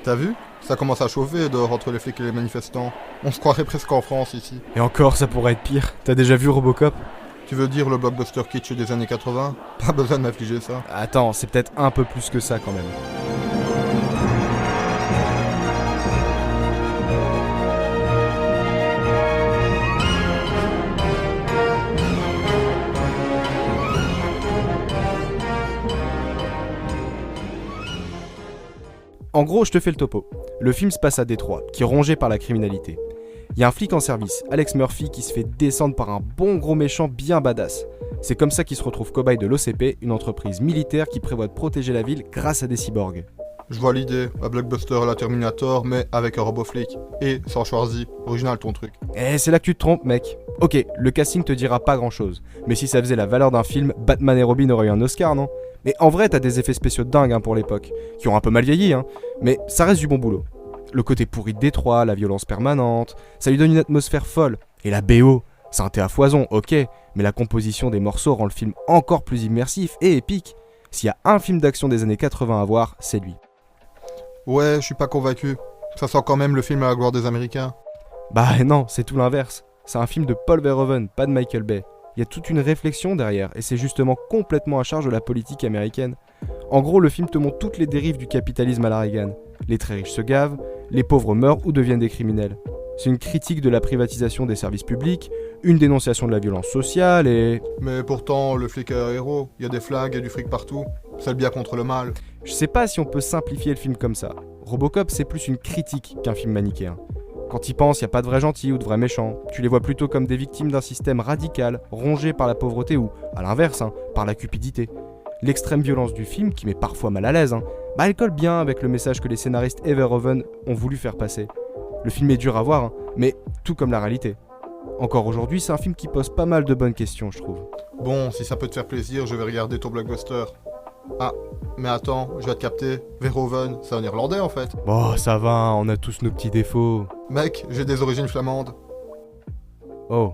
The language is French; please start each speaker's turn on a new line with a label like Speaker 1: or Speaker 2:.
Speaker 1: T'as vu? Ça commence à chauffer dehors entre les flics et les manifestants. On se croirait presque en France ici.
Speaker 2: Et encore, ça pourrait être pire. T'as déjà vu Robocop?
Speaker 1: Tu veux dire le blockbuster kitsch des années 80? Pas besoin de m'affliger ça.
Speaker 2: Attends, c'est peut-être un peu plus que ça quand même. En gros, je te fais le topo. Le film se passe à Détroit, qui est rongé par la criminalité. Il y a un flic en service, Alex Murphy, qui se fait descendre par un bon gros méchant bien badass. C'est comme ça qu'il se retrouve cobaye de l'OCP, une entreprise militaire qui prévoit de protéger la ville grâce à des cyborgs.
Speaker 1: Je vois l'idée, un blockbuster à la Terminator, mais avec un robot flic. Et sans Schwarzy, original ton truc.
Speaker 2: Eh, c'est là que tu te trompes, mec. Ok, le casting te dira pas grand chose, mais si ça faisait la valeur d'un film, Batman et Robin auraient eu un Oscar, non? Mais en vrai, t'as des effets spéciaux dingues pour l'époque, qui ont un peu mal vieilli, mais ça reste du bon boulot. Le côté pourri de Détroit, la violence permanente, ça lui donne une atmosphère folle. Et la BO, synthé à foison, ok, mais la composition des morceaux rend le film encore plus immersif et épique. S'il y a un film d'action des années 80 à voir, c'est lui.
Speaker 1: Ouais, je suis pas convaincu. Ça sent quand même le film à la gloire des Américains.
Speaker 2: Bah non, c'est tout l'inverse. C'est un film de Paul Verhoeven, pas de Michael Bay. Il y a toute une réflexion derrière, et c'est justement complètement à charge de la politique américaine. En gros, le film te montre toutes les dérives du capitalisme à la Reagan. Les très riches se gavent, les pauvres meurent ou deviennent des criminels. C'est une critique de la privatisation des services publics, une dénonciation de la violence sociale et...
Speaker 1: Mais pourtant, le flic est un héros. Il y a des flingues et du fric partout. C'est le bien contre le mal.
Speaker 2: Je sais pas si on peut simplifier le film comme ça. Robocop, c'est plus une critique qu'un film manichéen. Quand y penses, y a pas de vrais gentils ou de vrais méchants. Tu les vois plutôt comme des victimes d'un système radical, rongé par la pauvreté ou, à l'inverse, par la cupidité. L'extrême violence du film, qui met parfois mal à l'aise, elle colle bien avec le message que les scénaristes et Verhoeven ont voulu faire passer. Le film est dur à voir, mais tout comme la réalité. Encore aujourd'hui, c'est un film qui pose pas mal de bonnes questions, je trouve.
Speaker 1: Bon, si ça peut te faire plaisir, je vais regarder ton blockbuster. Ah, mais attends, je vais te capter. Verhoeven, c'est un Irlandais en fait.
Speaker 2: Bon, ça va, on a tous nos petits défauts.
Speaker 1: Mec, j'ai des origines flamandes.
Speaker 2: Oh.